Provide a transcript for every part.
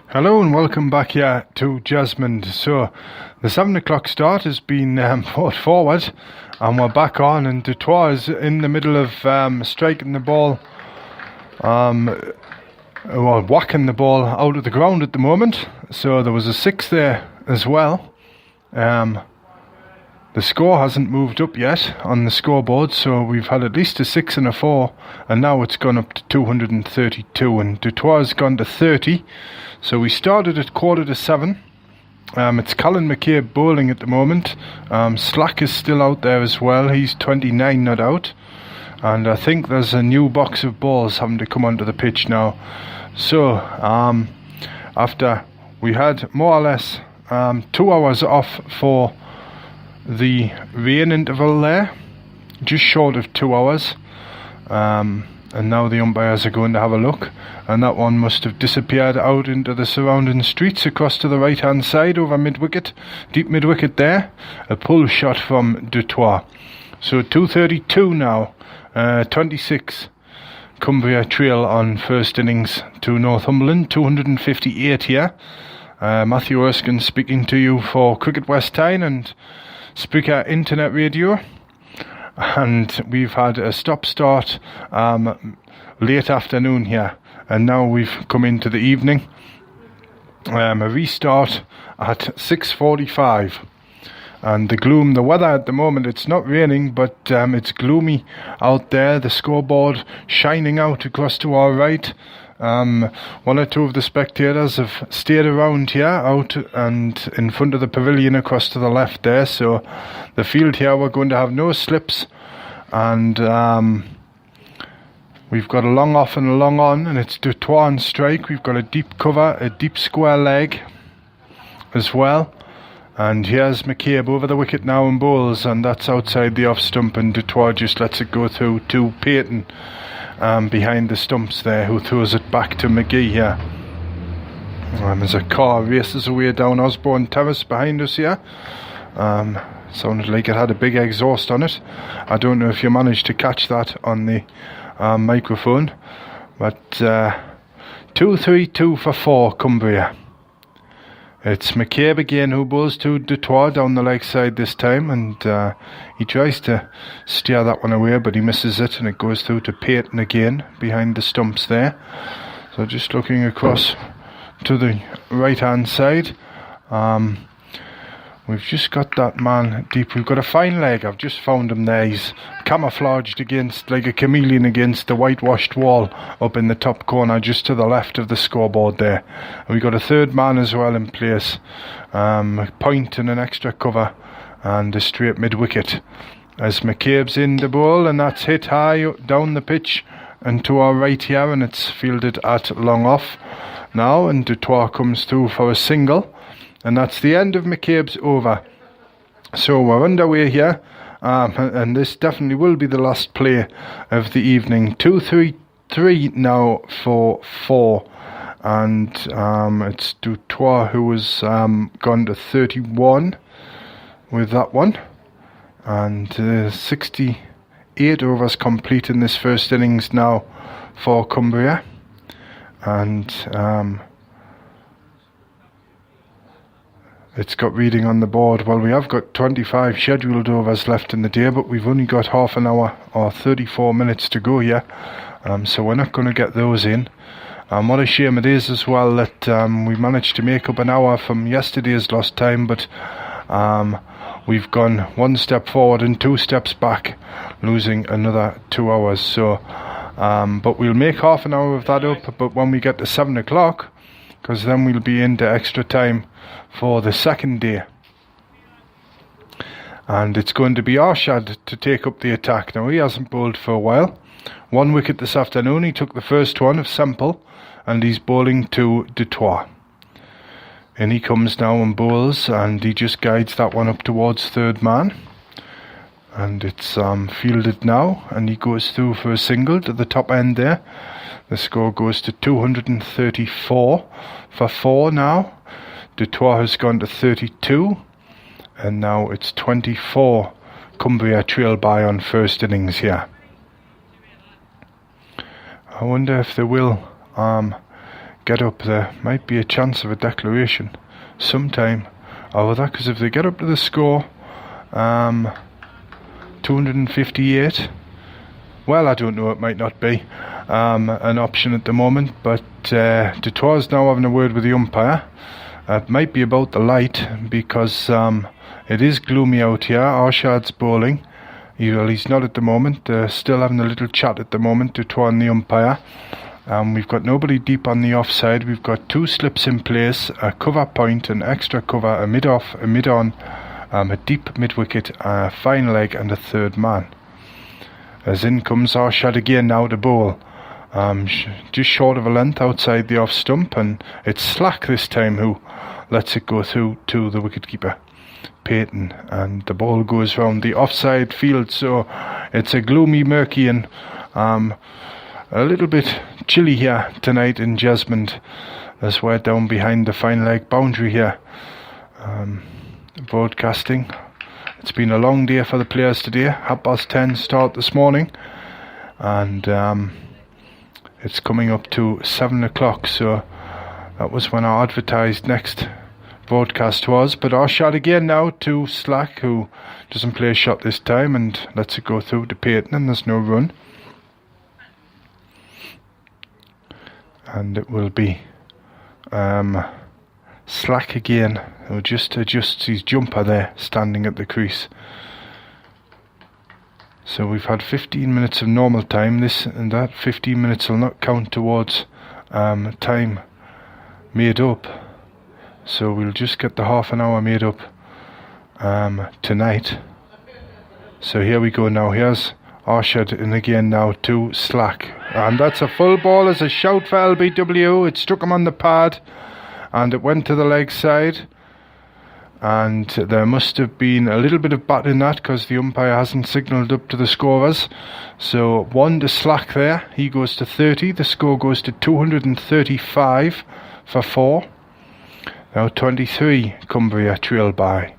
Hello and welcome back here to Jasmine. So the 7 o'clock start has been brought forward and we're back on, and Dutoit is in the middle of striking the ball, whacking the ball out of the ground at the moment. So there was a 6 there as well. The score hasn't moved up yet on the scoreboard, so we've had at least a 6 and a 4, and now it's gone up to 232, and Dutoit has gone to 30. So we started at 7:15. It's Colin McCabe bowling at the moment. Slack is still out there as well. He's 29 not out, and I think there's a new box of balls having to come onto the pitch now. So after we had more or less 2 hours off for the rain interval there, just short of 2 hours, and now the umpires are going to have a look, and that one must have disappeared out into the surrounding streets across to the right hand side over mid-wicket, deep mid-wicket there. A pull shot from Dutoit. So 232 now, 26 Cumbria trail on first innings to Northumberland, 258 here. Matthew Erskine speaking to you for Cricket West Tyne and Spreaker Internet Radio, and we've had a stop-start late afternoon here, and now we've come into the evening. A restart at 6:45, and the weather at the moment, it's not raining, but it's gloomy out there. The scoreboard shining out across to our right. One or two of the spectators have stayed around here out and in front of the pavilion across to the left there. So the field here, we're going to have no slips, and we've got a long off and a long on, and it's Dutoit on strike. We've got a deep cover, a deep square leg as well, and here's McCabe over the wicket now and bowls, and that's outside the off stump, and Dutoit just lets it go through to Peyton behind the stumps there, who throws it back to McGee here. As a car races away down Osborne Terrace behind us here. Sounded like it had a big exhaust on it. I don't know if you managed to catch that on the microphone, but 2-3-2 for 4 Cumbria. It's McCabe again who bowls to Dutoit down the leg side this time, and he tries to steer that one away, but he misses it, and it goes through to Peyton again behind the stumps there. So just looking across to the right hand side, we've just got that man deep. We've got a fine leg. I've just found him there. He's camouflaged against, like a chameleon against the whitewashed wall up in the top corner just to the left of the scoreboard there. And we've got a third man as well in place. A point and an extra cover and a straight mid-wicket. As McCabe's in the ball, and that's hit high down the pitch and to our right here, and it's fielded at long off now, and Dutoit comes through for a single. And that's the end of McCabe's over. So we're underway here, and this definitely will be the last play of the evening. 2-3-3 now for 4, and it's Dutoit who has gone to 31 with that one, and 68 overs complete in this first innings now for Cumbria, and it's got reading on the board. Well, we have got 25 scheduled overs left in the day, but we've only got half an hour or 34 minutes to go here. So we're not going to get those in. What a shame it is as well that we managed to make up an hour from yesterday's lost time, but we've gone 1 step forward and 2 steps back, losing another 2 hours. So, but we'll make half an hour of that up, but when we get to 7 o'clock, because then we'll be into extra time for the second day, and it's going to be Arshad to take up the attack. Now, he hasn't bowled for a while. 1 wicket this afternoon. He took the first one of Semple, and he's bowling to Dutoit. And he comes now and bowls, and he just guides that one up towards third man, and it's fielded now, and he goes through for a single to the top end there. The score goes to 234 for 4 now. Dutoit has gone to 32, and now it's 24 Cumbria trail by on first innings here. I wonder if they will get up, there might be a chance of a declaration sometime over that, because if they get up to the score 258, well, I don't know, it might not be an option at the moment, but Dutoit's now having a word with the umpire. It might be about the light, because it is gloomy out here. Arshad's bowling. He's not at the moment. They're still having a little chat at the moment, Dutoit and the umpire. We've got nobody deep on the offside. We've got 2 slips in place, a cover point, an extra cover, a mid-off, a mid-on, a deep mid-wicket, a fine leg and a third man. As in comes Arshad again now to bowl. Just short of a length outside the off stump, and it's Slack this time who lets it go through to the wicketkeeper, Peyton, and the ball goes round the offside field. So it's a gloomy, murky and a little bit chilly here tonight in Jesmond, as we're down behind the fine leg boundary here. Broadcasting. It's been a long day for the players today. 10:30 start this morning, and it's coming up to 7 o'clock, so that was when our advertised next broadcast was. But Arshad again now to Slack, who doesn't play a shot this time and lets it go through to Peyton, and there's no run. And it will be Slack again, who just adjusts his jumper there, standing at the crease. So we've had 15 minutes of normal time. This and that 15 minutes will not count towards time made up. So we'll just get the half an hour made up tonight. So here we go now. Here's Arshad in again now to Slack. And that's a full ball as a shout for LBW. It struck him on the pad and it went to the leg side. And there must have been a little bit of bat in that, because the umpire hasn't signalled up to the scorers. So 1 to Slack there. He goes to 30. The score goes to 235 for 4. Now 23 Cumbria trail by.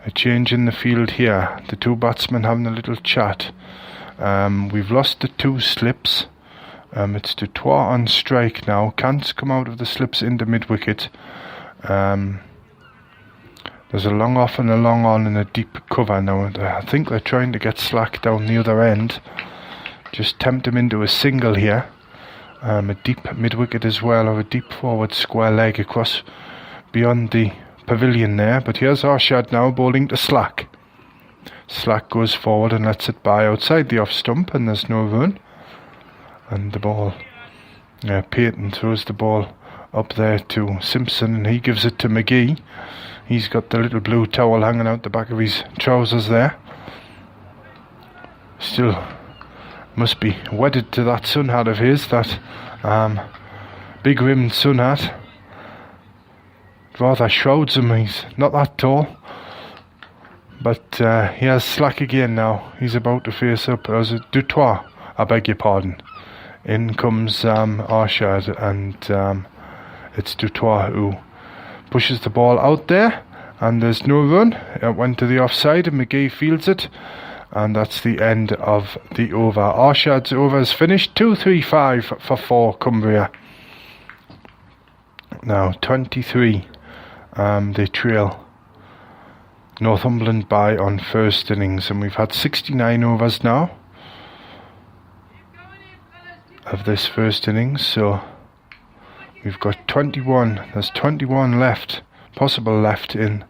A change in the field here. The 2 batsmen having a little chat. We've lost the 2 slips. It's Dutoit on strike now. Can't come out of the slips into mid-wicket. There's a long off and a long on and a deep cover now. I think they're trying to get Slack down the other end. Just tempt him into a single here. A deep mid-wicket as well, or a deep forward square leg across beyond the pavilion there. But here's Arshad now bowling to Slack. Slack goes forward and lets it by outside the off stump, and there's no run. And the ball, Peyton throws the ball up there to Simpson, and he gives it to McGee. He's got the little blue towel hanging out the back of his trousers there. Still must be wedded to that sun hat of his, that big rimmed sun hat. Rather shrouds him. He's not that tall. But he has Slack again now. He's about to face up as a Dutoit, I beg your pardon. In comes Arshad, and it's Dutoit who pushes the ball out there, and there's no run. It went to the offside and McGee fields it, and that's the end of the over. Arshad's over is finished. 235 for 4 Cumbria. Now 23 they trail Northumberland by on first innings, and we've had 69 overs now of this first innings, so we've got 21. There's 21 left, possible left in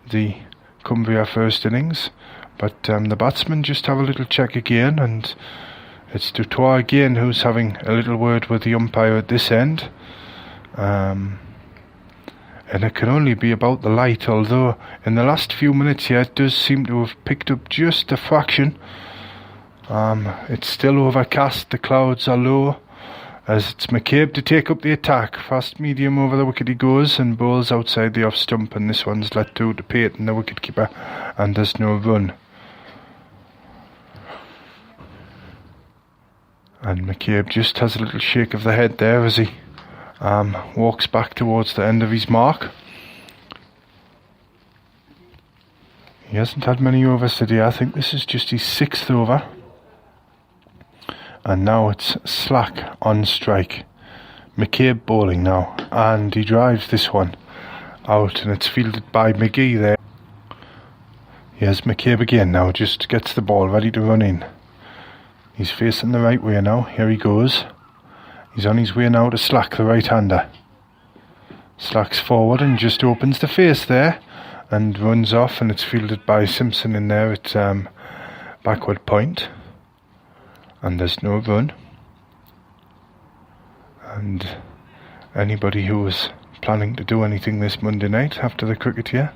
the Cumbria first innings. But the batsmen just have a little check again, and it's Dutoit again who's having a little word with the umpire at this end. And it can only be about the light, although in the last few minutes here it does seem to have picked up just a fraction. It's still overcast, the clouds are low, as it's McCabe to take up the attack. Fast medium over the wicket he goes and bowls outside the off stump, and this one's let through to Peyton, the wicketkeeper, and there's no run. And McCabe just has a little shake of the head there as he walks back towards the end of his mark. He hasn't had many overs today. I think this is just his 6th over. And now it's Slack on strike. McCabe bowling now, and he drives this one out, and it's fielded by McGee there. Here's McCabe again now, just gets the ball ready to run in. He's facing the right way now, here he goes. He's on his way now to Slack, the right-hander. Slack's forward and just opens the face there and runs off, and it's fielded by Simpson in there at backward point. And there's no run. And anybody who was planning to do anything this Monday night after the cricket here,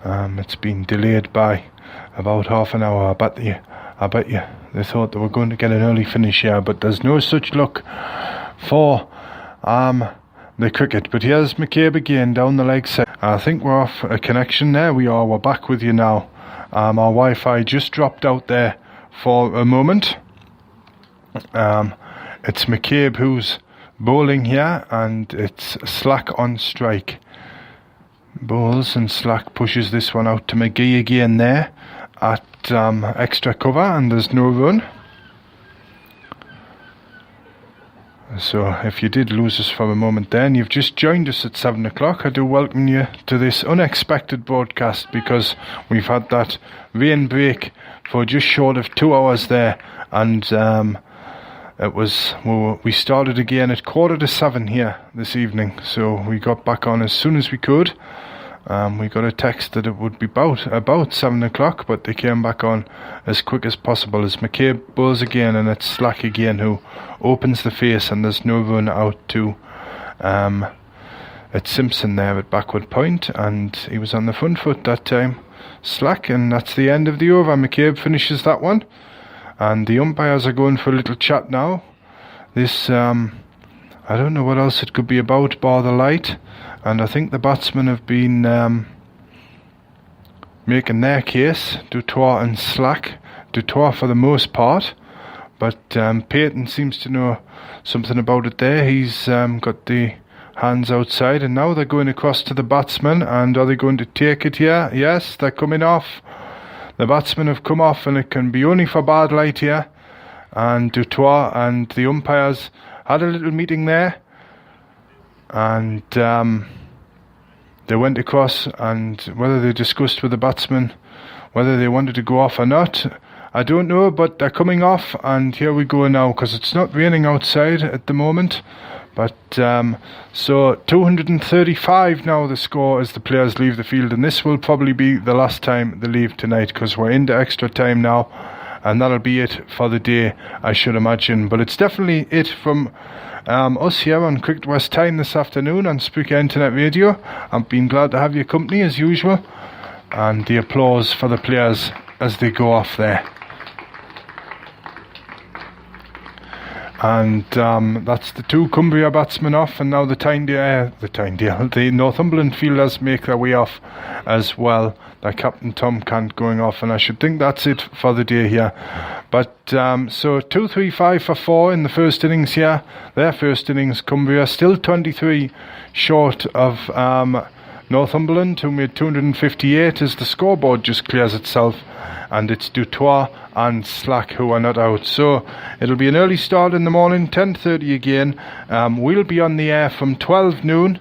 it's been delayed by about half an hour. I bet you they thought they were going to get an early finish here, but there's no such luck for the cricket. But here's McCabe again down the leg side. I think we're off a connection there. We're back with you now. Our Wi-Fi just dropped out there for a moment. It's McCabe who's bowling here, and it's Slack on strike. Bowls, and Slack pushes this one out to McGee again there at extra cover, and there's no run. So if you did lose us for a moment there and you've just joined us at 7 o'clock, I do welcome you to this unexpected broadcast, because we've had that rain break for just short of 2 hours there, and we started again at 6:45 here this evening, so we got back on as soon as we could. We got a text that it would be about 7 o'clock, but they came back on as quick as possible as McCabe bowls again, and it's Slack again who opens the face, and there's no run out to it's Simpson there at backward point, and he was on the front foot that time, Slack, and that's the end of the over. McCabe finishes that one, and the umpires are going for a little chat now. This I don't know what else it could be about bar the light, and I think the batsmen have been making their case, Dutoit and Slack. Dutoit for the most part, but Peyton seems to know something about it there. He's got the hands outside, and now they're going across to the batsmen, and are they going to take it here? Yes, they're coming off. The batsmen have come off, and it can be only for bad light here. And Dutoit and the umpires had a little meeting there, and they went across, and whether they discussed with the batsmen whether they wanted to go off or not, I don't know, but they're coming off, and here we go now, because it's not raining outside at the moment. But so 235 now the score as the players leave the field, and this will probably be the last time they leave tonight, because we're into extra time now, and that'll be it for the day, I should imagine. But it's definitely it from us here on Cricket West Time this afternoon on Spreaker Internet Radio. I've been glad to have your company as usual, and the applause for the players as they go off there. And that's the two Cumbria batsmen off, and now the Northumberland fielders make their way off as well. Their captain Tom Cant going off, and I should think that's it for the day here. But so 2-3-5 for 4 in the first innings here. Their first innings, Cumbria still 23 short of Northumberland, who made 258 as the scoreboard just clears itself, and it's Dutoit and Slack who are not out. So it'll be an early start in the morning, 10:30 again. We'll be on the air from 12 noon.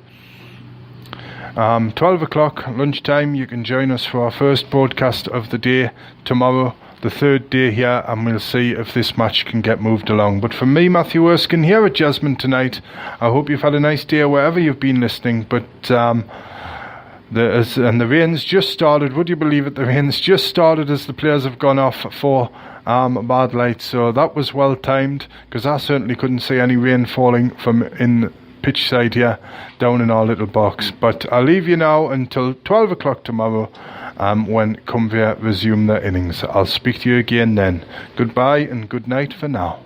12 o'clock lunchtime, you can join us for our first broadcast of the day tomorrow, the third day here, and we'll see if this match can get moved along. But from me, Matthew Erskine, here at Jasmine tonight, I hope you've had a nice day wherever you've been listening. But the rain's just started. Would you believe it? The rain's just started as the players have gone off for bad light. So that was well timed, because I certainly couldn't see any rain falling from in pitch side here down in our little box. But I'll leave you now until 12 o'clock tomorrow when Cumbria resume their innings. I'll speak to you again then. Goodbye and good night for now.